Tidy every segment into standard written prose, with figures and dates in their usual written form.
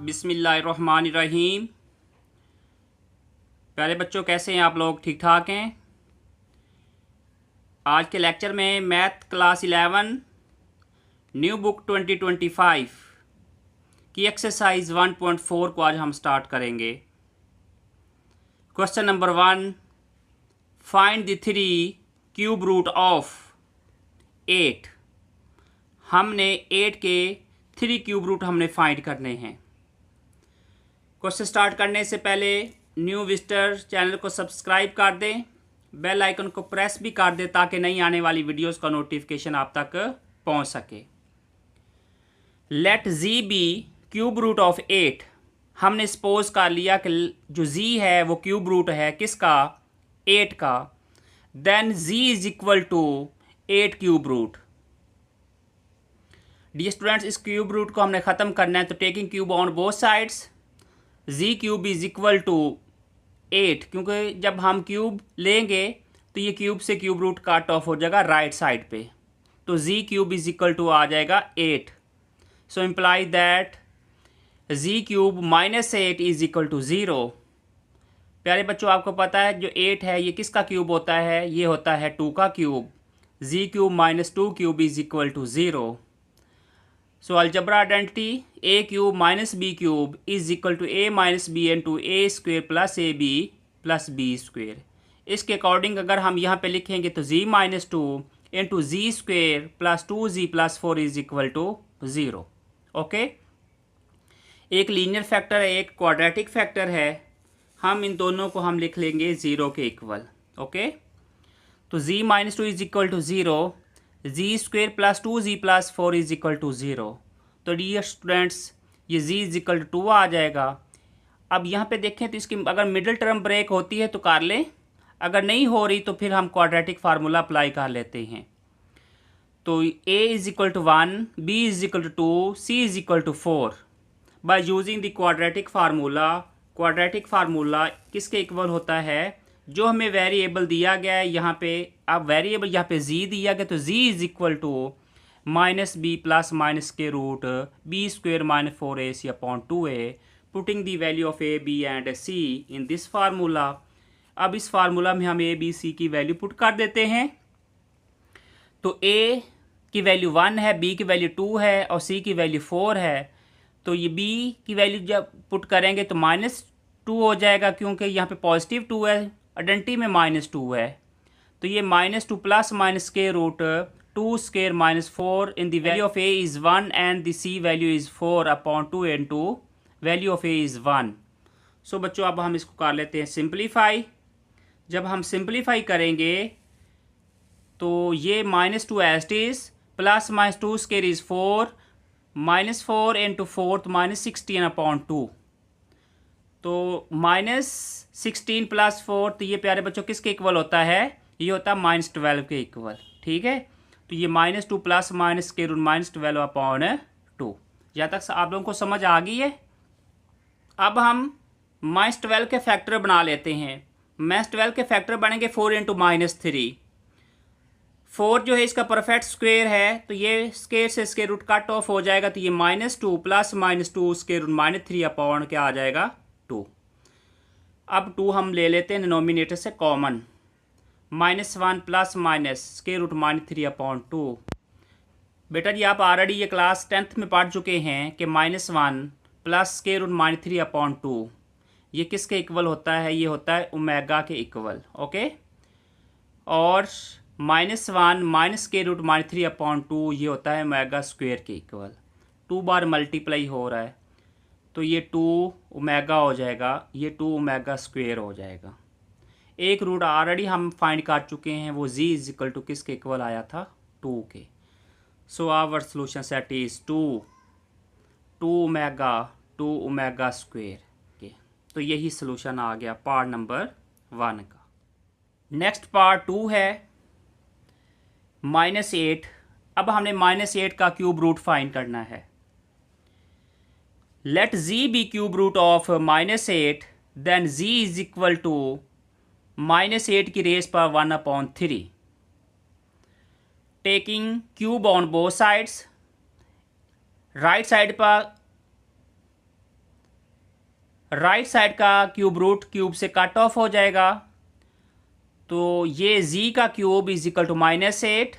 बिस्मिल्लाहिर्रहमानिर्रहीम। प्यारे बच्चों, कैसे हैं आप लोग? ठीक ठाक हैं? आज के लेक्चर में मैथ क्लास 11 न्यू बुक 2025 की एक्सरसाइज 1.4 को आज हम स्टार्ट करेंगे। Question number 1, find the 3 cube root of 8। हमने 8 के 3 क्यूब रूट हमने फाइंड करने हैं। क्वेश्चन स्टार्ट करने से पहले न्यू विजिटर चैनल को सब्सक्राइब कर दें, बेल आइकन को प्रेस भी कर दें ताकि नई आने वाली वीडियोस का नोटिफिकेशन आप तक पहुंच सके। Let z be cube root of 8। हमने सपोज कर लिया कि जो जी है वो क्यूब रूट है किसका? 8 का। Then z is equal to 8 cube root. Dear students, इस क्यूब रूट को हमने ख़त्म करना है, तो taking cube on both sides z cube is equal to 8, क्योंकि जब हम क्यूब लेंगे तो ये क्यूब से क्यूब रूट कट ऑफ हो जाएगा राइट साइड पे, तो G cube is equal to आ जाएगा 8। So imply that G cube minus 8 is equal to 0। प्यारे बच्चों, आपको पता है जो 8 है ये किसका क्यूब होता है? ये होता है 2 का cube. G cube minus 2 cube is equal to 0। So algebra identity A cube minus B cube is equal to A minus B into A square plus A B plus B square. इसके according अगर हम यहाँ पे लिखेंगे तो G minus 2 into ji square plus 2 G plus 4 is equal to 0। Okay, एक linear factor है, एक क्वाड्रेटिक फैक्टर है। हम इन दोनों को हम लिख लेंगे 0 के इक्वल। ओके, तो G minus 2 is equal to 0, ji square plus 2 G plus 4 is equal to 0। तो डियर स्टूडेंट्स, ये जी इज इक्वल टू 2 आ जाएगा। अब यहाँ पे देखें तो इसकी अगर मिडिल टर्म ब्रेक होती है तो कर लें, अगर नहीं हो रही तो फिर हम क्वाड्रेटिक फार्मूला अप्लाई कर लेते हैं। तो A is equal to 1, B is equal to 2, C is equal to 4 by using the quadratic formula. Quadratic formula किसके इक्वल होता है? जो हमें वेरिएबल दिया गया है यहाँ पे, अब वेरिएबल यहाँ पे जी दिया गया, तो G is equal to minus B plus minus के root B square minus 4ac upon 2a, putting the value of A B and C in this formula. अब इस फार्मूला में हम ए बी सी की वैल्यू पुट कर देते हैं। तो ए की वैल्यू 1 है, बी की वैल्यू 2 है और सी की वैल्यू 4 है। तो ये बी की वैल्यू जब पुट करेंगे तो -2 हो जाएगा, क्योंकि यहाँ पे पॉजिटिव 2 है, आइडेंटिटी में -2 है। तो ये -2 प्लस माइनस के root 2 square minus 4 in the value of a is 1 and the c value is 4 upon 2 into value of a is 1। So बच्चों, अब हम इसको कर लेते हैं सिंप्लीफाई। जब हम सिंप्लीफाई करेंगे तो ये -2 as it is plus minus 2 square is 4 -4 into 4 तो -16 अपॉन 2। तो -16 प्लस 4, तो ये प्यारे बच्चों किसके इक्वल होता है? ये होता है -12 के इक्वल। ठीक है, तो ये -2 प्लस माइनस के रूट -12 अपॉन 2। यहाँ तक आप लोगों को समझ आ गई है? अब हम -12 के फैक्टर बना लेते हैं। -12 के फैक्टर बनेंगे 4 इंटू -3। 4 जो है इसका परफेक्ट स्क्वेयर है, तो ये स्क्वेयर से स्क्वेयर रूट कट ऑफ हो जाएगा, तो ये -2 प्लस -2 स्क्वेयर रूट -3 अपॉन क्या आ जाएगा? 2। अब 2 हम ले लेते हैं डिनोमिनेटर से common. -1 plus minus square root -3 upon 2। बेटा जी, आप ऑलरेडी ये क्लास 10th में पढ़ चुके हैं कि -1 प्लस स्क्वेयर रूट -3 अपॉन 2 ये किसके इक्वल होता है? ये होता है ओमेगा के इक्वल। ओके, और -1 माइनस स्क्वेयर रूट -3 अपॉन 2 ये होता है ओमेगा स्क्वेयर के इक्वल। 2 बार मल्टीप्लाई हो रहा है, तो ये 2 ओमेगा हो जाएगा, ये 2 ओमेगा स्क्वेयर हो जाएगा। एक रूट ऑलरेडी हम फाइंड कर चुके हैं, वो जी इज इक्वल टू किसके इक्वल आया था? 2 के। So our solution set is 2 omega square के। तो यही सोल्यूशन आ गया पार्ट नंबर 1 का। नेक्स्ट पार्ट 2 है -8। अब हमने -8 का क्यूब रूट फाइंड करना है। Let z be cube root of -8, then z is equal to -8 की रेस पर 1 upon 3। Taking cube on both sides, right side पर राइट साइड का क्यूब रूट क्यूब से कट ऑफ हो जाएगा, तो ये z का cube is equal to -8,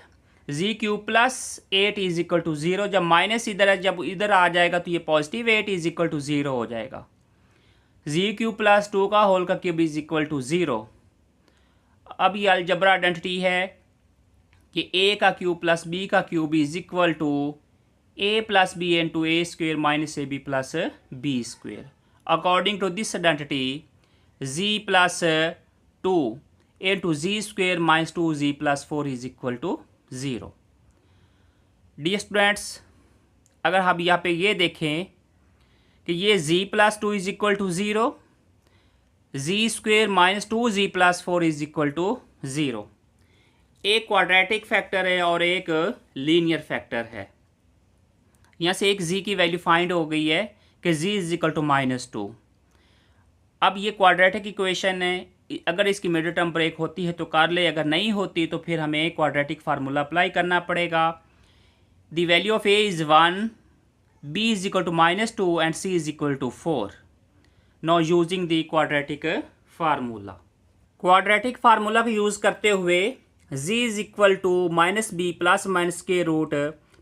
z cube plus 8 is equal to 0। जब माइनस इधर है, जब इधर आ जाएगा तो ये पॉजिटिव 8 इज इक्वल टू 0 हो जाएगा। z क्यूब प्लस 2 का होल का क्यूब इज इक्वल टू 0। अब ये अलजबरा आइडेंटिटी है कि a का क्यूब प्लस b का cube is equal to a plus B into A square minus ab plus b square. According to this identity z plus 2 into ji square minus 2z plus 4 is equal to 0। Dear students, अगर हम यहाँ पे ये देखें कि ये z plus 2 is equal to 0, ji square minus 2z plus 4 is equal to 0। एक quadratic factor है और एक लीनियर फैक्टर है। यहाँ से एक z की वैल्यू फाइंड हो गई है कि z इज इक्वल टू -2। अब ये क्वाड्रेटिक इक्वेशन है, अगर इसकी मिडिल टर्म ब्रेक होती है तो कर ले, अगर नहीं होती तो फिर हमें क्वाड्रेटिक फार्मूला अप्लाई करना पड़ेगा। The value of a is 1, b is equal to -2 and c is equal to 4। Now using the quadratic formula. Quadratic formula को यूज़ करते हुए z is equal to -b plus minus के root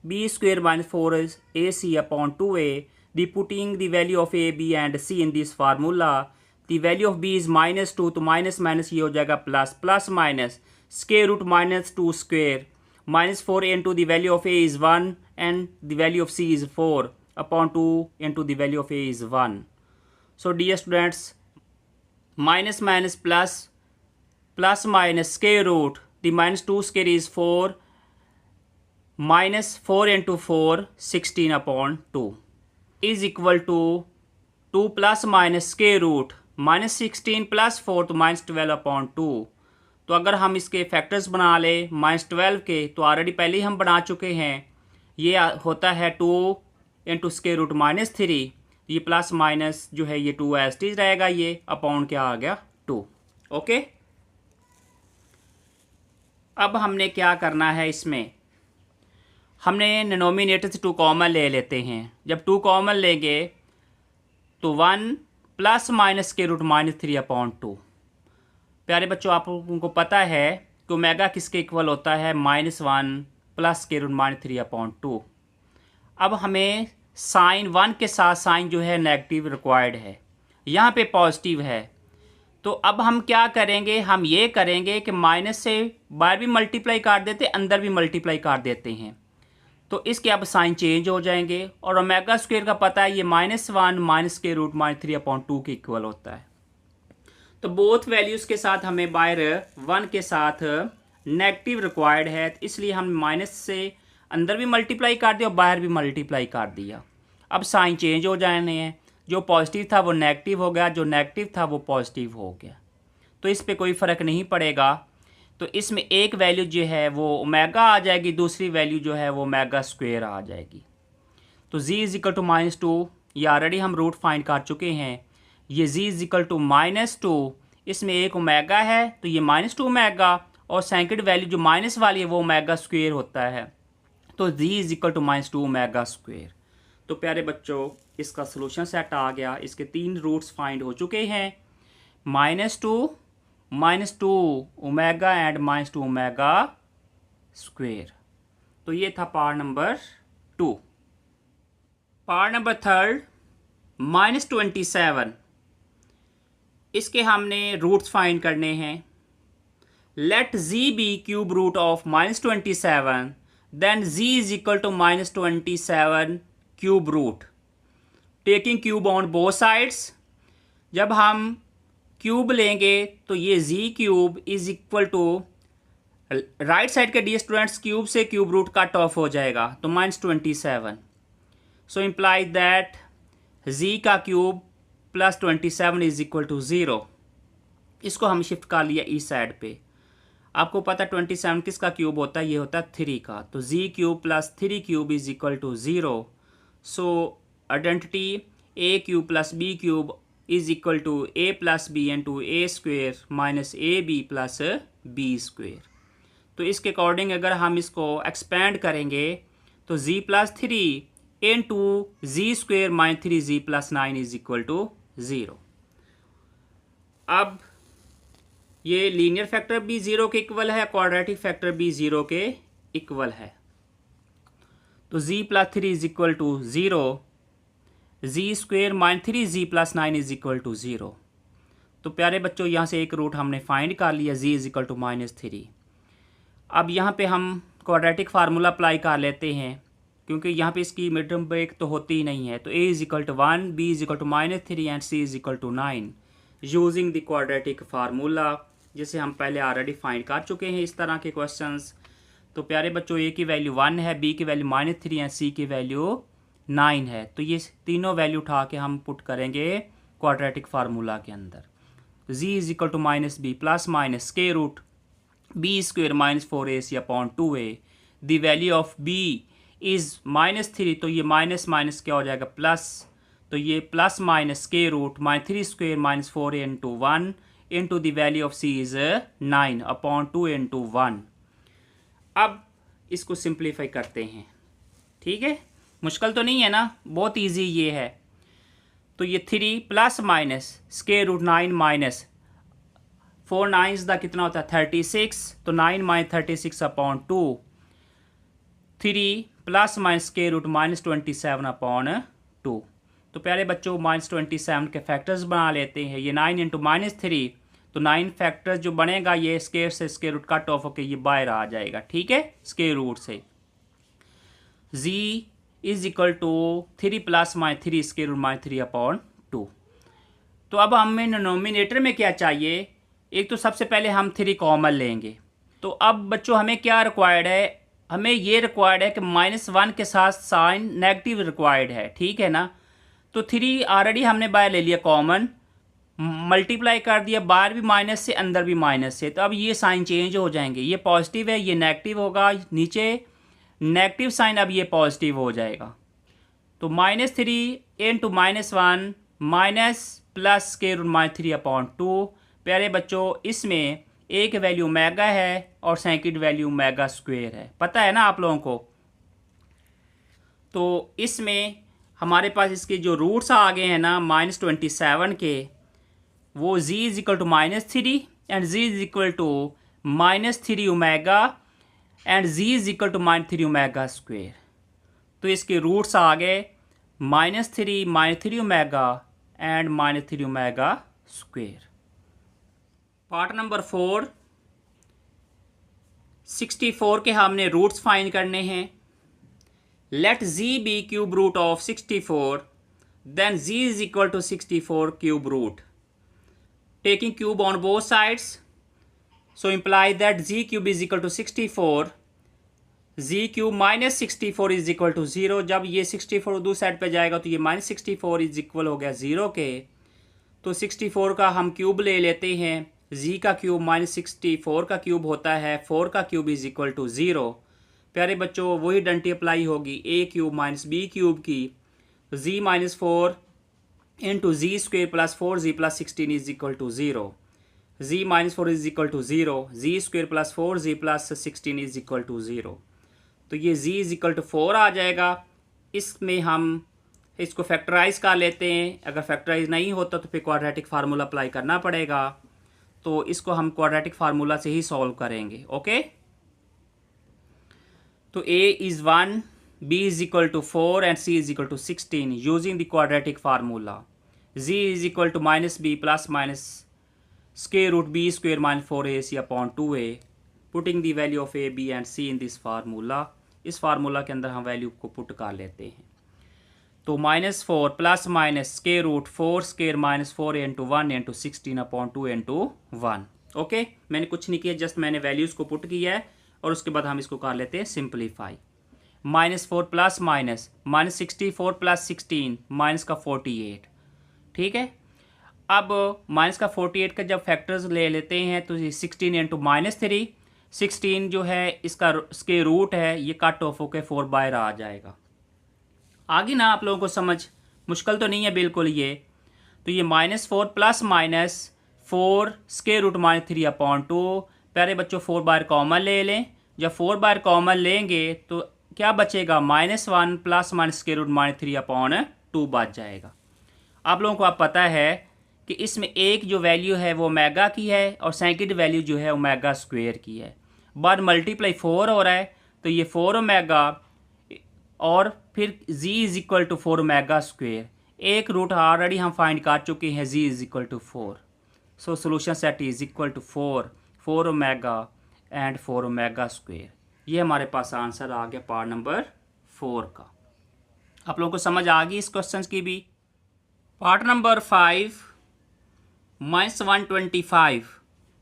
b square minus 4ac upon 2a। The putting the value of a, b and c in this formula. The value of b is -2, तो minus minus ये हो जाएगा plus, plus minus square root -2 square -4 into the value of a is 1 and the value of c is 4 upon 2 into the value of a is 1। So dear students, minus minus plus, plus minus square root the -2 square is 4 -4 into 4 16 upon 2 is equal to 2 plus minus square root -16 plus 4 तो -12 upon 2। तो अगर हम इसके factors बना ले -12 के, तो already पहले ही हम बना चुके हैं। ये होता है 2 इंटू स्क्वेयर रूट -3, ये प्लस माइनस जो है ये 2 एज टीज रहेगा, ये अपॉन क्या आ गया 2। ओके, अब हमने क्या करना है, इसमें हमने डिनोमिनेटर से 2 कॉमन ले लेते हैं। जब 2 कॉमन लेंगे तो 1 प्लस माइनस के रूट -3 अपॉन 2। प्यारे बच्चों, आप लोगों को पता है कि ओमेगा किसके इक्वल होता है, -1 प्लस के रूट -3 अपॉन 2। अब हमें साइन 1 के साथ साइन जो है नेगेटिव रिक्वायर्ड है, यहाँ पे पॉजिटिव है। तो अब हम क्या करेंगे, हम ये करेंगे कि माइनस से बाहर भी मल्टीप्लाई कर देते, अंदर भी मल्टीप्लाई कर देते हैं, तो इसके अब साइन चेंज हो जाएंगे। और ओमेगा स्क्वायर का पता है ये -1 माइनस के रूट -3 अपॉन 2 के इक्वल होता है। तो बोथ वैल्यूज़ के साथ हमें बाहर 1 के साथ नेगेटिव रिक्वायर्ड है, तो इसलिए हम माइनस से अंदर भी मल्टीप्लाई कर दिया और बाहर भी मल्टीप्लाई कर दिया। अब साइन चेंज हो जाने हैं, जो पॉजिटिव था वो नेगेटिव हो गया, जो नेगेटिव था वो पॉजिटिव हो गया। तो इस पर कोई फ़र्क नहीं पड़ेगा। तो इसमें एक वैल्यू जो है वो ओमेगा आ जाएगी, दूसरी वैल्यू जो है वो ओमेगा स्क्वायर आ जाएगी। तो z इज इक्वल टू -2, ये ऑलरेडी हम रूट फाइंड कर चुके हैं। ये z इज इक्वल टू -2, इसमें एक ओमेगा है तो ये -2 ओमेगा, और सेकंड वैल्यू जो माइनस वाली है वो ओमेगा स्क्वायर होता है। तो z is equal to -2 omega square. तो प्यारे बच्चों, इसका सोल्यूशन सेट आ गया। इसके 3 रूट्स फाइंड हो चुके हैं, -2 ओमेगा एंड -2 ओमेगा स्क्वायर। तो ये था पार्ट नंबर 2। पार्ट नंबर 3 -27, इसके हमने रूट्स फाइंड करने हैं। Let z be cube root of -27, then z is equal to -27 cube root, taking cube on both sides. जब हम क्यूब लेंगे तो ये z cube is equal to right side के डी स्टूडेंट्स क्यूब से cube root cut off हो जाएगा, तो -27। सो इम्प्लाई दैट z का cube plus 27 is equal to 0। इसको हम शिफ्ट कर लिया इस साइड पे। आपको पता 27 किसका क्यूब होता है, ये होता है 3 का, तो z cube plus 3 cube is equal to 0। So identity a cube plus b cube is equal to a plus B into A square minus a B plus B square. तो इसके अकॉर्डिंग अगर हम इसको एक्सपेंड करेंगे तो z plus 3 into ji square minus 3z plus 9 is equal to zero. अब ये linear factor भी ज़ीरो के इक्वल है, क्वाड्रेटिक फैक्टर भी ज़ीरो के इक्वल है। तो z plus 3 is equal to zero, z square minus 3z plus 9 is equal to zero. तो प्यारे बच्चों यहाँ से एक रूट हमने फाइंड कर लिया, z इज इक्वल टू -3। अब यहाँ पे हम क्वाड्रेटिक फार्मूला अप्लाई कर लेते हैं, क्योंकि यहाँ पे इसकी मिड टर्म ब्रेक तो होती ही नहीं है। तो a is equal to 1, b is equal to -3 and c is equal to 9 using the quadratic formula, जिसे हम पहले ऑलरेडी फाइंड कर चुके हैं इस तरह के क्वेश्चंस। तो प्यारे बच्चों a की वैल्यू 1 है, b की वैल्यू -3 है, c की वैल्यू 9 है। तो ये तीनों वैल्यू उठा के हम पुट करेंगे क्वाड्रेटिक फार्मूला के अंदर। z is equal to -b plus minus square root b square minus 4ac upon 2a। The value of b is -3, तो ये माइनस माइनस क्या हो जाएगा प्लस, तो ये plus minus square root -3 square minus 4a into 1 into the value of c is 9 upon 2 into 1। अब इसको simplify करते हैं, ठीक है, मुश्किल तो नहीं है ना, बहुत इजी ये है। तो ये 3 plus minus square root 9 minus 4 9 दा कितना होता है 36, तो 9 minus 36 upon 2, 3 plus minus square root -27 upon 2। तो प्यारे बच्चों -27 के फैक्टर्स बना लेते हैं। ये 9 इंटू -3, तो 9 फैक्टर्स जो बनेगा ये स्क्वायर से स्क्वायर रूट कट ऑफ होकर ये बाहर आ जाएगा, ठीक है, स्क्वायर रूट से। z is equal to 3 plus -3 square root -3 upon 2। तो अब हमें डिनोमिनेटर में क्या चाहिए, एक तो सबसे पहले हम 3 कॉमन लेंगे। तो अब बच्चों हमें क्या रिक्वायर्ड है, हमें ये रिक्वायर्ड है कि -1 के साथ साइन नेगेटिव रिक्वायर्ड है, ठीक है ना। तो 3 ऑलरेडी हमने बाहर ले लिया कॉमन, मल्टीप्लाई कर दिया, बाहर भी माइनस से अंदर भी माइनस से, तो अब ये साइन चेंज हो जाएंगे, ये पॉजिटिव है ये नेगेटिव होगा, नीचे नेगेटिव साइन अब ये पॉजिटिव हो जाएगा। तो -3 into -1 minus plus square root -3 upon 2। प्यारे बच्चों इसमें एक वैल्यू मेगा है और सेकंड वैल्यू मेगा स्क्वायर है, पता है ना आप लोगों को। तो इसमें हमारे पास इसके जो रूट्स आ गए हैं ना -27 के, वो z is equal to -3 and z is equal to -3 omega and z is equal to -3 omega square. तो इसके रूट्स आ गए -3 omega and -3 omega square. Part number 4, 64 के हमने रूट्स फाइंड करने हैं। Let z be cube root of 64, then z is equal to 64 cube root, taking cube on both sides, so imply that z cube is equal to 64, z cube minus 64 is equal to 0। जब ये 64 दूसरी side पे जाएगा तो ये -64 is equal हो गया 0 के। तो 64 का हम क्यूब ले लेते हैं, z का क्यूब -64 का क्यूब होता है, 4 का क्यूब इज इक्वल टू 0। प्यारे बच्चों वही डंटी अप्लाई होगी a cube minus b cube की, z -4 into ji square plus 4z plus 16 is equal to 0, z -4 is equal to 0, ji square plus 4z plus 16 is equal to 0। तो ये z is equal to 4 आ जाएगा। इसमें हम इसको factorise कर लेते हैं, अगर फैक्टराइज नहीं होता तो फिर क्वाड्रेटिक फार्मूला अप्लाई करना पड़ेगा। तो इसको हम क्वाड्रेटिक फार्मूला से ही सॉल्व करेंगे, ओके। तो a is 1, b is equal to 4 and c is equal to 16 using the quadratic formula। z is equal to -b plus minus square root b square minus 4ac upon 2a, putting the value of a, b and c in this formula। इस formula के अंदर हम value को put कर लेते हैं। तो -4 plus minus square root 4 square minus 4 into 1 into 16 upon 2 into 1, okay. मैंने कुछ नहीं किया, जस्ट मैंने वैल्यूज़ को पुट किया है और उसके बाद हम इसको कर लेते हैं simplify. -4 plus minus -64 plus 16 minus का 48, ठीक है। अब माइनस का 48 का जब फैक्टर्स ले लेते हैं तो ये 16 इंटू -3, 16 जो है इसका स्क्वायर रूट है, ये कट ऑफ होकर 4 बाहर आ जाएगा। आगे ना आप लोगों को समझ, मुश्किल तो नहीं है बिल्कुल ये। तो ये -4 plus minus 4 square root -3 upon 2। प्यारे बच्चों 4 बार कॉमन ले लें, जब 4 बार कॉमन लेंगे तो क्या बचेगा, -1 plus minus square root -3 upon 2 बच जाएगा। आप लोगों को आप पता है कि इसमें एक जो वैल्यू है वो ओमेगा की है और सेकंड वैल्यू जो है ओमेगा स्क्वायर की है। बाद मल्टीप्लाई 4 हो रहा है तो ये 4 ओमेगा और फिर z is equal to 4 omega square. एक रूट ऑलरेडी हम फाइंड कर चुके हैं, z is equal to 4। So solution set is equal to 4 omega and 4 omega square. ये हमारे पास आंसर आ गया पार्ट नंबर 4 का। आप लोगों को समझ आ गई इस क्वेश्चन की भी। Part number 5 -125।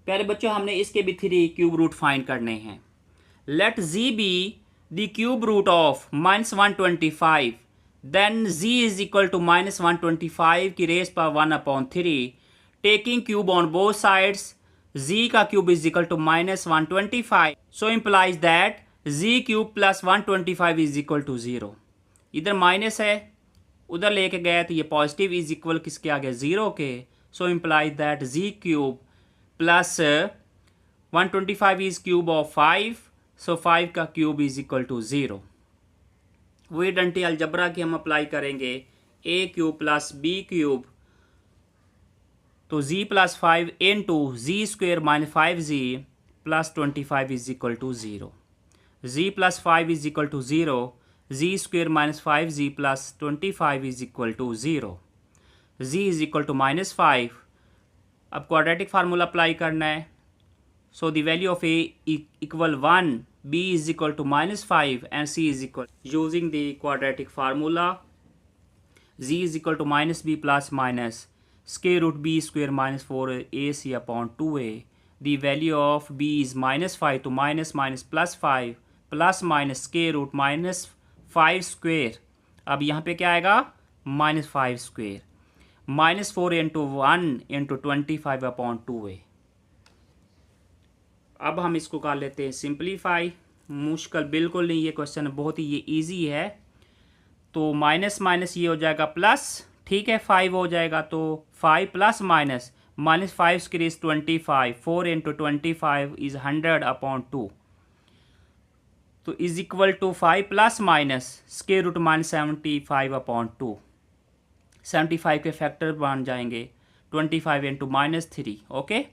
प्यारे बच्चों हमने इसके भी 3 क्यूब रूट फाइंड करने हैं। Let z be the cube root of -125, then z is equal to -125 की रेस पर 1/3। Taking cube on both sides, z का cube is equal to -125, so implies that z cube plus 125 is equal to 0। इधर minus है, उधर लेके गए तो ये पॉजिटिव इज इक्वल किसके आ गया 0 के। सो implies that z cube plus 125 is cube of 5, सो 5 का क्यूब इज इक्वल टू 0। वही डंटी अलजबरा की हम अप्लाई करेंगे, a cube plus b cube, तो z plus 5 into ji square minus 5z plus 25 is equal to 0। z plus 5 is equal to 0, ji square minus 5z plus 25 is equal to 0। z is equal to -5। अब quadratic formula apply करना है। So the value of a equal 1, b is equal to -5 and c is equal, using the quadratic formula, z is equal to -b plus minus square root b square minus 4ac upon 2a। The value of b is -5 तो minus minus plus 5 plus minus square root -5 square. अब यहाँ पे क्या आएगा -5 square, -4 into 1 into 25 upon 2a। अब हम इसको कर लेते हैं सिंप्लीफाई। मुश्किल बिल्कुल नहीं, ये क्वेश्चन बहुत ही ये ईजी है। तो माइनस माइनस ये हो जाएगा प्लस, ठीक है 5 हो जाएगा, तो 5 plus minus -5 square is 25, 4 into 25 is 100 upon 2, तो is equal to 5 plus minus square root -75 upon 2। 75 के फैक्टर बन जाएंगे 25 इंटू -3, ओके।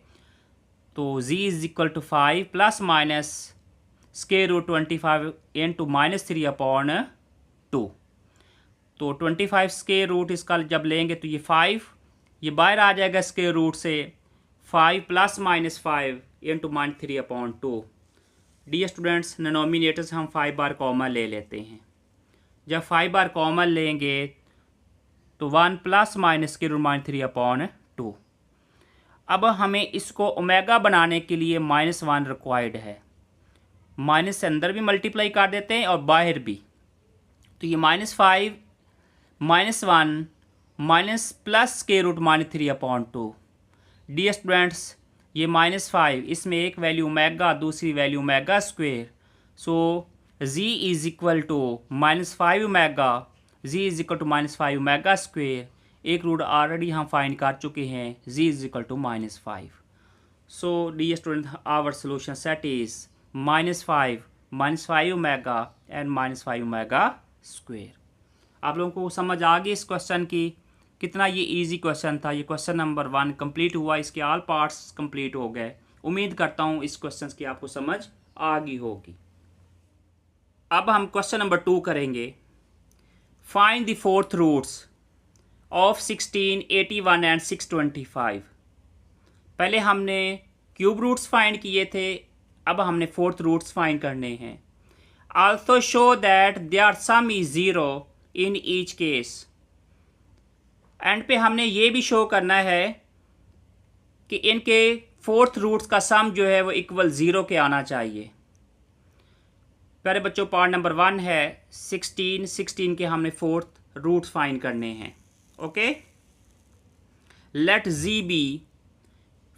तो z is equal to 5 plus minus square root 25 into -3 upon 2। तो 25 स्क्वायर रूट इसका जब लेंगे तो ये 5, ये बाहर आ जाएगा स्क्वायर रूट से, 5 plus -5 into -3 upon 2। Dear students, denominator से हम 5 बार कॉमन ले लेते हैं। जब 5 बार कॉमन लेंगे तो 1 plus minus square root -3 upon 2। अब हमें इसको ओमेगा बनाने के लिए -1 रिक्वायर्ड है। माइनस से अंदर भी मल्टीप्लाई कर देते हैं और बाहर भी। तो ये -5 -1 minus plus square root -3 upon 2। Dear students, ये -5, इसमें एक वैल्यू ओमेगा, दूसरी value omega square. So z is equal to -5 omega, z is equal to -5 omega square. एक रूट ऑलरेडी हम फाइंड कर चुके हैं, z is equal to -5। So dear student, our solution set is -5 omega and -5 omega square. आप लोगों को समझ आ गई इस क्वेश्चन की? कितना ये इजी क्वेश्चन था। ये क्वेश्चन नंबर 1 कंप्लीट हुआ, इसके ऑल पार्ट्स कंप्लीट हो गए। उम्मीद करता हूँ इस क्वेश्चन की आपको समझ आ गई होगी। अब हम क्वेश्चन नंबर 2 करेंगे। Find the fourth roots of 16, 81 and 625। पहले हमने क्यूब रूट्स फाइंड किए थे, अब हमने फोर्थ रूट्स फाइंड करने हैं। Also show that their sum is 0 in each case. End पे हमने ये भी शो करना है कि इनके फोर्थ रूट्स का सम जो है वो इक्वल 0 के आना चाहिए। प्यारे बच्चों, पार्ट नंबर 1 है 16 के हमने फोर्थ रूट्स फाइंड करने हैं, okay. Let z be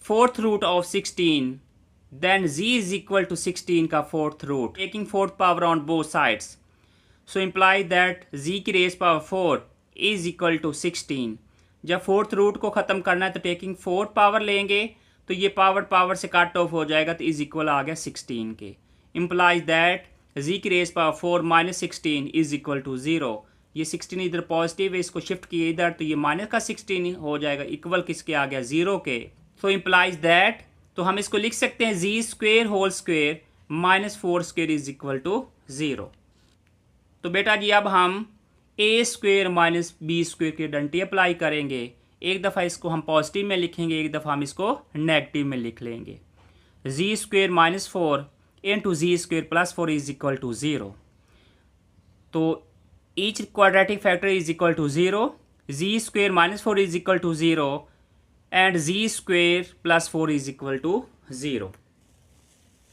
fourth root of 16, then z is equal to 16 का fourth root, taking fourth power on both sides. So imply that z की raise power 4 is equal to 16। जब fourth root को ख़त्म करना है तो taking 4 power लेंगे, तो ये पावर से कट ऑफ हो जाएगा, तो इज इक्वल आ गया 16 के। इम्प्लाइज दैट z की raise power 4 minus 16 is equal to 0। ये 16 इधर पॉजिटिव है, इसको शिफ्ट किए इधर, तो ये माइनस का 16 हो जाएगा, इक्वल किसके आ गया, 0 के। सो इम्प्लाइज दैट, तो हम इसको लिख सकते हैं G square whole square minus 4 square is equal to 0। तो बेटा जी अब हम A square minus B square की आइडेंटिटी अप्लाई करेंगे। एक दफ़ा इसको हम पॉजिटिव में लिखेंगे, एक दफ़ा हम इसको नेगेटिव में लिख लेंगे। G square minus 4 into ji square plus 4 is equal to 0। तो each quadratic factor is equal to 0, ji square minus 4 is equal to 0 and G square plus 4 is equal to 0।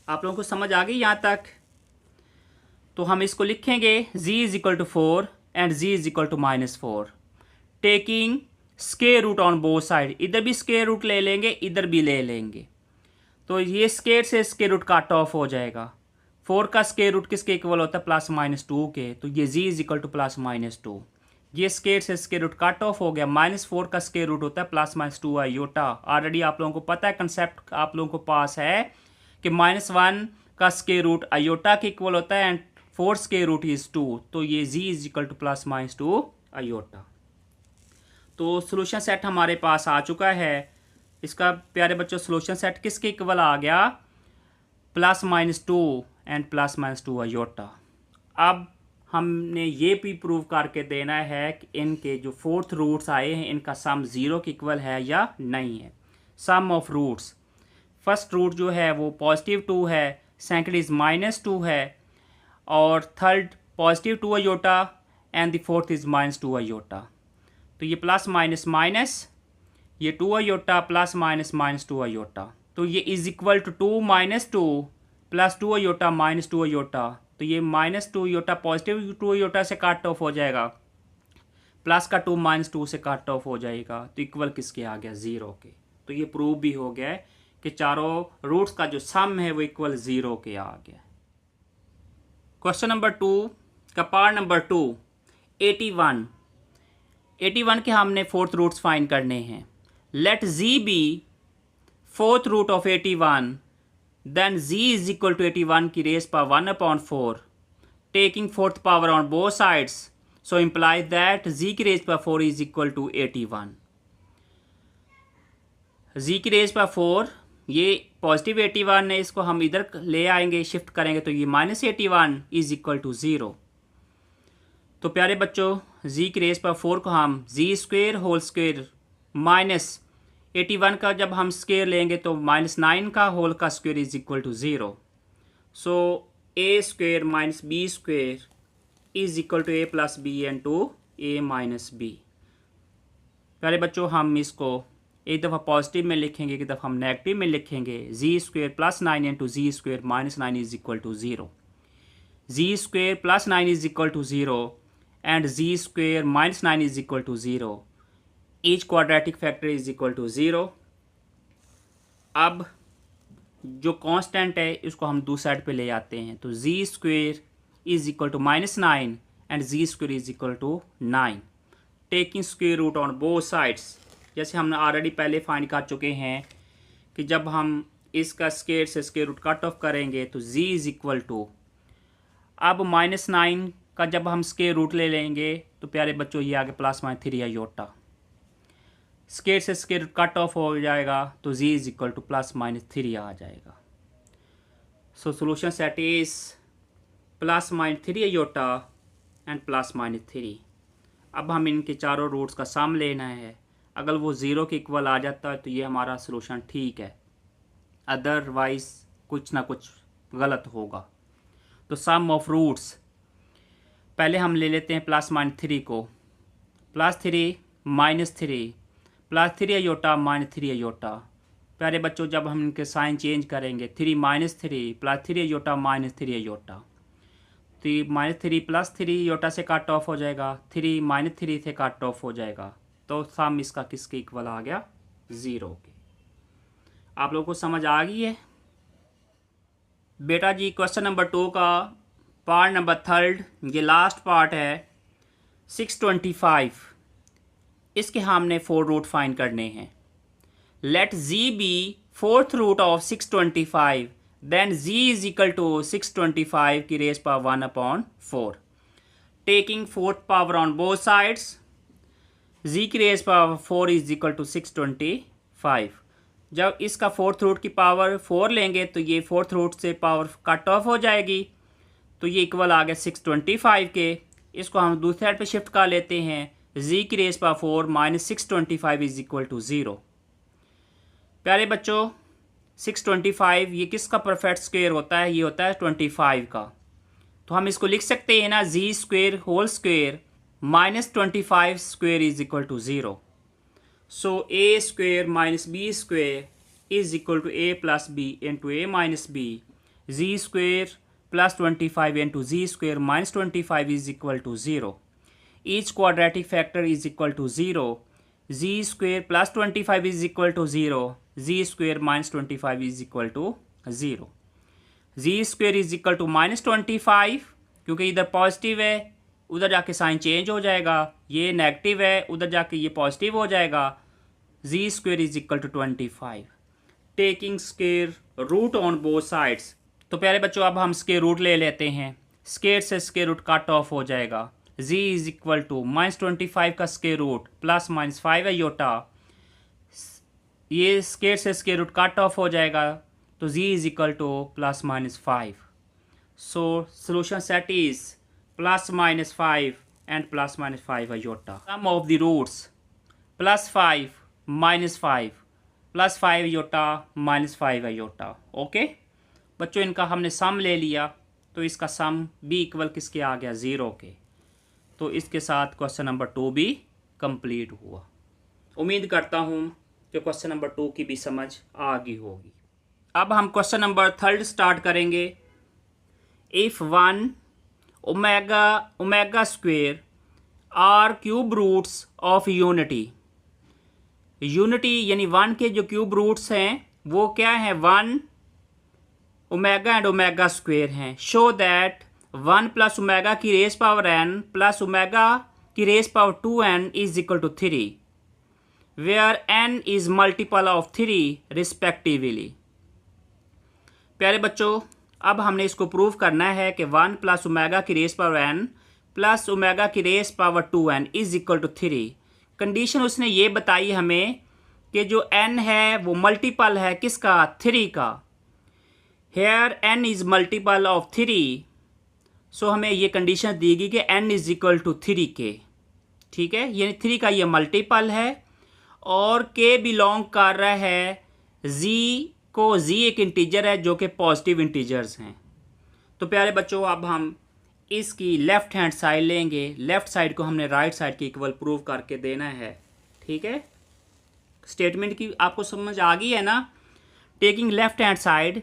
आप लोगों को समझ आ गई यहाँ तक? तो हम इसको लिखेंगे z is equal to 4 and z is equal to -4, taking square root on both side. इधर भी स्क्वायर रूट ले लेंगे, इधर भी ले लेंगे, तो ये स्क्वायर से स्क्वायर रूट कट ऑफ हो जाएगा। 4 का स्क्वायर रूट किसके इक्वल होता है, प्लस माइनस 2 के, तो ये z is equal to plus minus 2। ये स्क्वायर से स्क्वायर रूट कट ऑफ हो गया। -4 का स्क्वायर रूट होता है प्लस माइनस 2 आयोटा। ऑलरेडी आप लोगों को पता है, कंसेप्ट आप लोगों को पास है कि -1 का स्क्वायर रूट आयोटा के इक्वल होता है एंड 4 स्क्वायर रूट इज 2, तो ये z is equal to plus minus 2 iota. तो सोल्यूशन सेट हमारे पास आ चुका है। इसका प्यारे बच्चों सोल्यूशन सेट किसके इक्वल आ गया, plus minus 2 and plus minus 2 iota. अब हमने ये भी प्रूव करके देना है कि इनके जो फोर्थ रूट्स आए हैं इनका सम 0 के इक्वल है या नहीं है। सम ऑफ रूट्स, फर्स्ट रूट जो है वो पॉजिटिव 2 है, सेकंड इज -2 है, और third positive 2 iota and the fourth is -2 iota. तो ये प्लस माइनस माइनस, ये 2 आयोटा प्लस माइनस -2 आयोटा, तो ये is equal to 2 - 2 plus 2 iota -2 iota. तो ये -2 आयोटा पॉजिटिव 2 आयोटा से कट ऑफ हो जाएगा, प्लस का 2 -2 से कट ऑफ हो जाएगा, तो इक्वल किसके आ गया, 0 के। तो ये प्रूव भी हो गया है कि चारों रूट्स का जो सम है वो इक्वल 0 के आ गया। क्वेश्चन नंबर 2 का पार्ट नंबर 2, 81 के हमने फोर्थ रूट्स फाइंड करने हैं। Let z be fourth root of 81, then z is equal to 81 की raise power 1/4, taking fourth power on both sides, so implies that z की raise power 4 is equal to 81। z की raise power 4, ये positive 81 है, इसको हम इधर ले आएंगे, शिफ्ट करेंगे, तो ये -81 इज इक्वल टू 0। तो प्यारे बच्चों z की रेस पावर 4 को हम जी स्क्वेयर होल स्क्वेयर -81 का जब हम स्क्वेयर लेंगे तो -9 का होल का square is equal to 0। So a square minus B square is equal to a plus b and to a minus b. प्यारे बच्चों हम इसको एक दफ़ा पॉजिटिव में लिखेंगे, एक दफ़ा हम नेगेटिव में लिखेंगे। G square plus 9 into ji square -9 is equal to 0, ji square plus 9 is equal to 0 and G square -9 is equal to 0। Each quadratic factor is equal to 0। अब जो कांस्टेंट है इसको हम दूसरी साइड पे ले आते हैं, तो G square is equal to -9 and G square is equal to 9, taking square root on both sides. जैसे हमने ऑलरेडी पहले फाइंड कर चुके हैं कि जब हम इसका स्क्वायर से स्क्वायर रूट कट ऑफ करेंगे तो z इज इक्वल टू, अब -9 का जब हम स्क्वायर रूट ले लेंगे तो प्यारे बच्चों ये आगे प्लस -3 आयोटा, स्क्वायर से स्क्वायर रूट कट ऑफ हो जाएगा तो z is equal to plus -3 आ जाएगा। सो solution set is plus -3 iota and plus -3। अब हम इनके चारों रूट्स का सम लेना है। अगर वो 0 के इक्वल आ जाता है तो ये हमारा सोल्यूशन ठीक है, अदरवाइज कुछ ना कुछ गलत होगा। तो सम ऑफ रूट्स पहले हम ले लेते हैं +-3 को, +3 -3 +3 आयोटा -3 आयोटा। प्यारे बच्चों जब हम इनके साइन चेंज करेंगे 3 -3 +3 आयोटा -3 आयोटा, तो ये -3 +3 आयोटा से कट ऑफ हो जाएगा, 3 -3 से कट ऑफ हो जाएगा, तो सम इसका किसके इक्वल आ गया, 0 के। आप लोगों को समझ आ गई है बेटा जी। क्वेश्चन नंबर 2 का पार्ट नंबर 3, ये लास्ट पार्ट है, 625। इसके हमने 4 रूट फाइंड करने हैं। Let z be fourth root of 625, then z is equal to 625 की raise power 1/4, taking fourth power on both sides, z की raise power 4 is equal to 625। जब इसका फोर्थ रूट की पावर 4 लेंगे तो ये फोर्थ रूट से पावर कट ऑफ हो जाएगी, तो ये इक्वल आ गया 625 के। इसको हम दूसरी साइड पे शिफ्ट कर लेते हैं, z की raise power 4 minus 625 is equal to 0। प्यारे बच्चों 625 ये किसका परफेक्ट स्क्वायर होता है? ये होता है 25 का। तो हम इसको लिख सकते हैं ना, G square whole square minus 25 square is equal to 0। So A square minus B square is equal to A plus B into A minus B, G square plus 25 into G square minus 25 is equal to 0। Each quadratic factor is equal to 0। G square plus 25 is equal to 0, G square minus 25 is equal to 0। G square is equal to minus 25, क्योंकि इधर positive है उधर जाके sign change हो जाएगा, ये negative है उधर जाके ये पॉजिटिव हो जाएगा। G square is equal to 25। Taking square root on both sides, तो प्यारे बच्चों अब हम स्क्वायर रूट ले लेते हैं, स्क्वायर से स्क्वायर रूट कट ऑफ हो जाएगा। z is equal to minus 25 का स्क्वायर रूट प्लस माइनस 5 है योटा, ये स्क्वायर से स्क्वायर रूट कट ऑफ हो जाएगा, तो z is equal to plus minus 5। So solution set is plus minus 5 and plus minus 5 iota. Sum of the roots plus 5 minus 5 plus 5 iota minus 5 iota. Okay बच्चों इनका हमने सम ले लिया, तो इसका सम भी इक्वल किसके आ गया? 0 के। तो इसके साथ क्वेश्चन नंबर 2 भी कंप्लीट हुआ। उम्मीद करता हूँ कि क्वेश्चन नंबर 2 की भी समझ आ गई होगी। अब हम क्वेश्चन नंबर 3 स्टार्ट करेंगे। If 1 omega square are cube roots of unity, unity यानी 1 के जो क्यूब रूट्स हैं वो क्या हैं? 1 ओमेगा एंड ओमेगा स्क्वेयर हैं। शो दैट 1 प्लस ओमेगा की raise power n plus omega की raise power 2n is equal to 3, where n is multiple of 3 respectively. प्यारे बच्चों अब हमने इसको प्रूव करना है कि 1 प्लस ओमेगा की raise power n plus omega की raise power 2n is equal to 3। Condition उसने ये बताई हमें कि जो n है वो मल्टीपल है किसका? 3 का। Here n is multiple of 3, so हमें ये कंडीशन दी गई कि n इज इक्वल टू 3 के। ठीक है, यानी 3 का ये मल्टीपल है और k बिलोंग कर रहा है z को, z एक इंटीजर है जो कि पॉजिटिव इंटीजर्स हैं। तो प्यारे बच्चों अब हम इसकी लेफ्ट हैंड साइड लेंगे, लेफ्ट साइड को हमने राइट साइड के इक्वल प्रूव करके देना है। ठीक है, स्टेटमेंट की आपको समझ आ गई है ना? Taking left hand side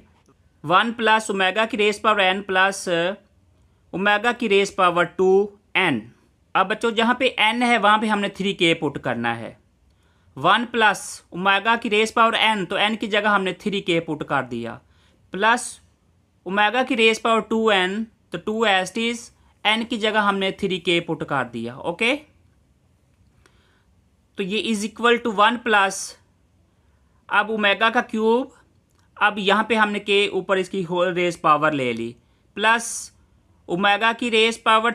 1 plus omega की raise power n plus omega की रेस पावर 2n। अब बच्चों जहाँ पे n है वहाँ पे हमने 3k पुट करना है। 1 प्लस ओमेगा की रेस पावर n, तो n की जगह हमने 3k पुट कर दिया, प्लस ओमेगा की रेस पावर 2n, तो 2 एज इट इज n की जगह हमने 3k पुट कर दिया। ओके तो ये इज इक्वल टू 1 प्लस, अब ओमेगा का क्यूब, अब यहाँ पे हमने k ऊपर इसकी होल रेस पावर ले ली, प्लस ओमेगा की रेस पावर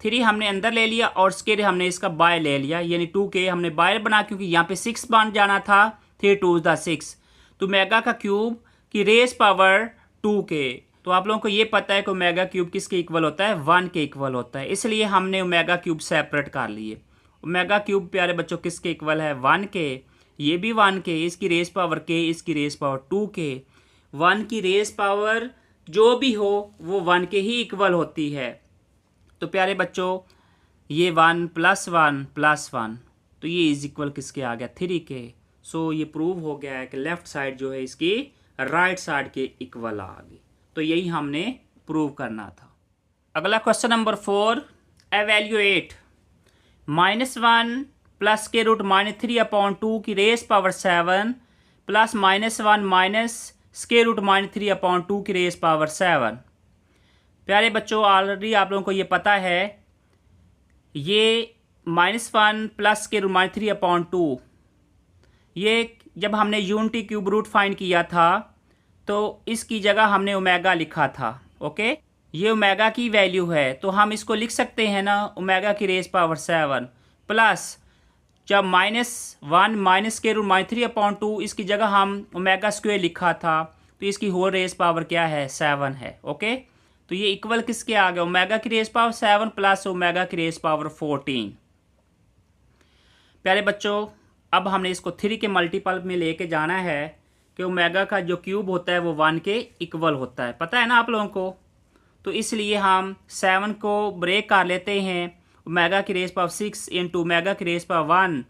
3 हमने अंदर ले लिया और स्क्वायर हमने इसका बाय ले लिया, यानी 2k हमने बाय बना, क्योंकि यहाँ पे 6 बन जाना था, 3 2 6, तो ओमेगा का क्यूब की रेस पावर 2k। तो आप लोगों को ये पता है कि ओमेगा क्यूब किसके इक्वल होता है? 1 के इक्वल होता है, इसलिए हमने ओमेगा क्यूब सेपरेट कर लिए। ओमेगा क्यूब प्यारे बच्चों किसके इक्वल है? 1 के, ये भी 1 के, इसकी रेस पावर k, इसकी रेस पावर 2k। 1 की रेस पावर जो भी हो वो 1 के ही इक्वल होती है। तो प्यारे बच्चों ये 1 प्लस 1 प्लस 1, तो ये इज इक्वल किसके आ गया? 3 के। सो ये प्रूव हो गया है कि लेफ्ट साइड जो है इसकी राइट साइड के इक्वल आ गई। तो यही हमने प्रूव करना था। अगला क्वेश्चन नंबर 4, एवेल्यूएट -1 प्लस के रूट -3/2 की raise power 7 plus -1 minus square root -3/2 की रेस पावर 7। प्यारे बच्चों ऑलरेडी आप लोगों को ये पता है, ये -1 प्लस के रूट -3/2, ये जब हमने यूनिटी क्यूब रूट फाइंड किया था तो इसकी जगह हमने ओमेगा लिखा था। ओके, ये ओमेगा की वैल्यू है, तो हम इसको लिख सकते हैं ना ओमेगा की रेज पावर 7 प्लस जब -1 माइनस के रूट -3/2 इसकी जगह हम ओमेगा स्क्वायर लिखा था, तो इसकी होल रेज पावर क्या है 7 है। ओके, तो ये इक्वल किसके आ गया, ओमेगा की रेज पावर 7 प्लस ओमेगा की रेज पावर 14। प्यारे बच्चों, अब हमने इसको 3 के मल्टीपल में लेके जाना है कि ओमेगा का जो क्यूब होता है वो 1 के इक्वल होता है, पता है ना आप लोगों को। तो इसलिए हम 7 को ब्रेक कर लेते हैं, ओमेगा की रेज पावर 6 इंटू ओमेगा की रेज पावर 1,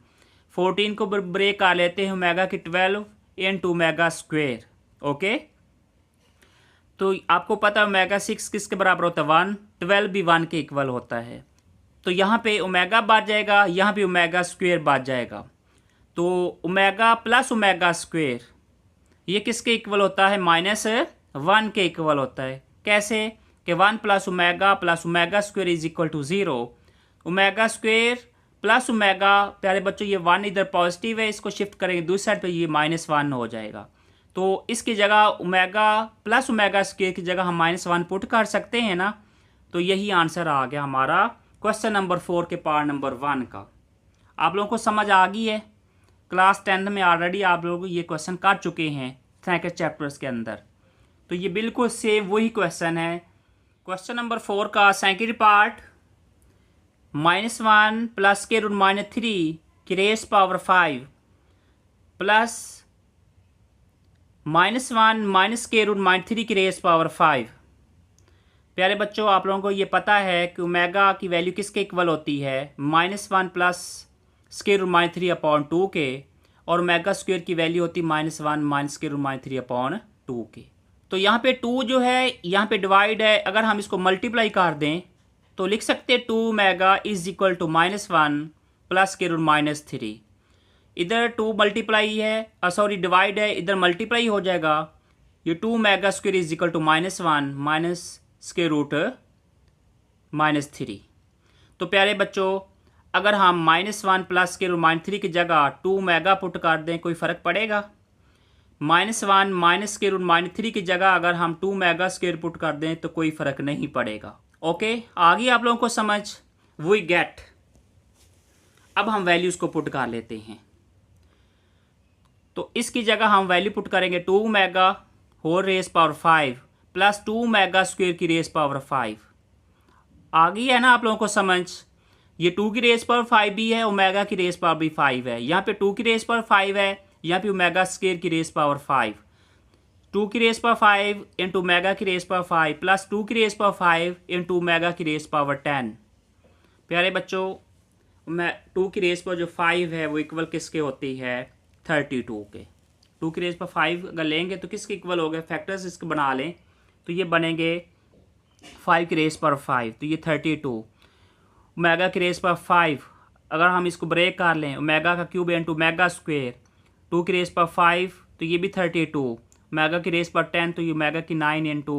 14 को ब्रेक कर लेते हैं ओमेगा की 12 इंटू ओमेगा स्क्वेयर। ओके, तो आपको पता है ओमेगा 6 किसके बराबर होता है 1, 12 भी 1 के इक्वल होता है। तो यहाँ पे ओमेगा बच जाएगा, यहाँ पे ओमेगा स्क्वेयर बच जाएगा। तो ओमेगा प्लस ओमेगा स्क्वेयर ये किसके इक्वल होता है, -1 के इक्वल होता है। कैसे कि 1 plus omega square is equal to 0। Omega square plus omega, प्यारे बच्चों ये 1 इधर पॉजिटिव है, इसको शिफ्ट करेंगे दूसरी साइड पे, ये -1 हो जाएगा। तो इसकी जगह ओमेगा प्लस ओमेगा स्क्वेयर की जगह हम -1 पुट कर सकते हैं ना। तो यही आंसर आ गया हमारा क्वेश्चन नंबर 4 के पार्ट नंबर 1 का। आप लोगों को समझ आ गई है, क्लास 10 में ऑलरेडी आप लोग ये क्वेश्चन कर चुके हैं सेकंड चैप्टर्स के अंदर। तो ये बिल्कुल सेम वही क्वेश्चन है। क्वेश्चन नंबर 4 का सेकंड पार्ट, -1 प्लस के रूट -3 की रेज पावर 5 प्लस -1 माइनस के रूट -3 की रेज पावर 5। प्यारे बच्चों, आप लोगों को ये पता है कि ओमेगा की वैल्यू किसके इक्वल होती है, -1 प्लस स्क्वायर रूट -3/2 के, और ओमेगा स्क्वायर की वैल्यू होती है -1 माइनस स्क्वायर रूट -3/2 के। तो यहाँ पे 2 जो है यहाँ पे डिवाइड है, अगर हम इसको मल्टीप्लाई कर दें तो लिख सकते हैं 2 omega is equal to -1 plus square root -3। इधर 2 मल्टीप्लाई है, सॉरी डिवाइड है, इधर मल्टीप्लाई हो जाएगा। ये 2 omega square is equal to -1 minus square root -3। तो प्यारे बच्चों, अगर हम -1 प्लस स्क्वायर रूट -3 की जगह 2 ओमेगा पुट कर दें, कोई फ़र्क पड़ेगा? -1 माइनस स्क्वायर रूट -3 की जगह अगर हम 2 ओमेगा स्क्वायर पुट कर दें तो कोई फ़र्क नहीं पड़ेगा। ओके, आगे आप लोगों को समझ, वी गेट। अब हम वैल्यूज़ को पुट कर लेते हैं। तो इसकी जगह हम वैल्यू पुट करेंगे 2 omega whole raise power 5 plus 2 omega square की रेज पावर 5। आ गई है ना आप लोगों को समझ? ये 2 की रेज पावर 5 भी है, ओमेगा की रेज पावर भी 5 है। यहाँ पे 2 की रेज पावर 5 है, यहाँ पे ओमेगा स्क्वायर की रेज पावर 5। 2 की रेज पावर 5 इंटू ओमेगा की रेज पावर 5 प्लस 2 की रेज पावर 5 इंटू ओमेगा की रेज पावर 10। प्यारे बच्चों, 2 की रेज पावर जो 5 है वो इक्वल किसके होती है, 32 के। 2 की रेज पावर 5 अगर लेंगे तो किसके इक्वल हो गए, फैक्टर्स इसके बना लें तो ये बनेंगे 5 की रेज पावर 5, तो ये 32। ओमेगा की रेज पावर 5 अगर हम इसको ब्रेक कर लें, ओमेगा का क्यूब इंटू ओमेगा स्क्वेयर, 2 की रेज पावर 5 तो ये भी 32, ओमेगा की रेज पावर 10 तो ये ओमेगा की 9 इंटू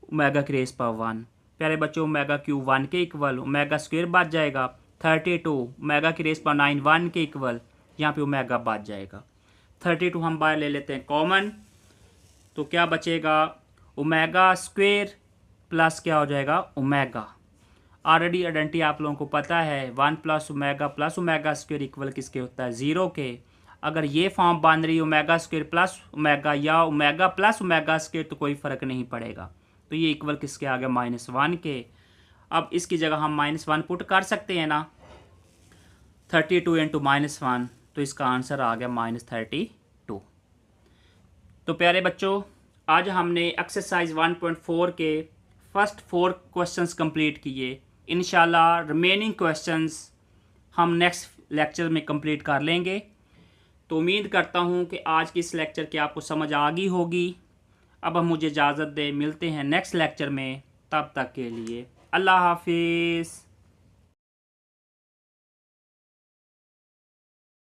ओमेगा की रेज पावर 1। प्यारे बच्चों, ओमेगा क्यूब 1 के इक्वल, ओमेगा स्क्वेयर बच जाएगा 32, ओमेगा की रेज पावर 9 1 के इक्वल, यहाँ पे ओमेगा बच जाएगा। 32 हम बाहर ले लेते हैं कॉमन, तो क्या बचेगा, ओमेगा स्क्वेयर प्लस क्या हो जाएगा ओमेगा। ऑलरेडी आइडेंटिटी आप लोगों को पता है, 1 प्लस ओमेगा स्क्वेयर इक्वल किसके होता है, 0 के। अगर ये फॉर्म बन रही है ओमेगा स्क्वेयर प्लस ओमेगा या ओमेगा प्लस ओमेगा स्क्वेयर तो कोई फ़र्क नहीं पड़ेगा। तो ये इक्वल किसके आ गया, -1 के। अब इसकी जगह हम -1 पुट कर सकते हैं ना, 32 इंटू -1, तो इसका आंसर आ गया -32। तो प्यारे बच्चों, आज हमने एक्सरसाइज 1.4 के फर्स्ट 4 क्वेश्चंस कंप्लीट किए। इंशाल्लाह रिमेनिंग क्वेश्चंस हम नेक्स्ट लेक्चर में कंप्लीट कर लेंगे। तो उम्मीद करता हूँ कि आज की इस लेक्चर की आपको समझ आ गई होगी। अब हम मुझे इजाज़त दें, मिलते हैं नेक्स्ट लेक्चर में, तब तक के लिए अल्लाह हाफिज़।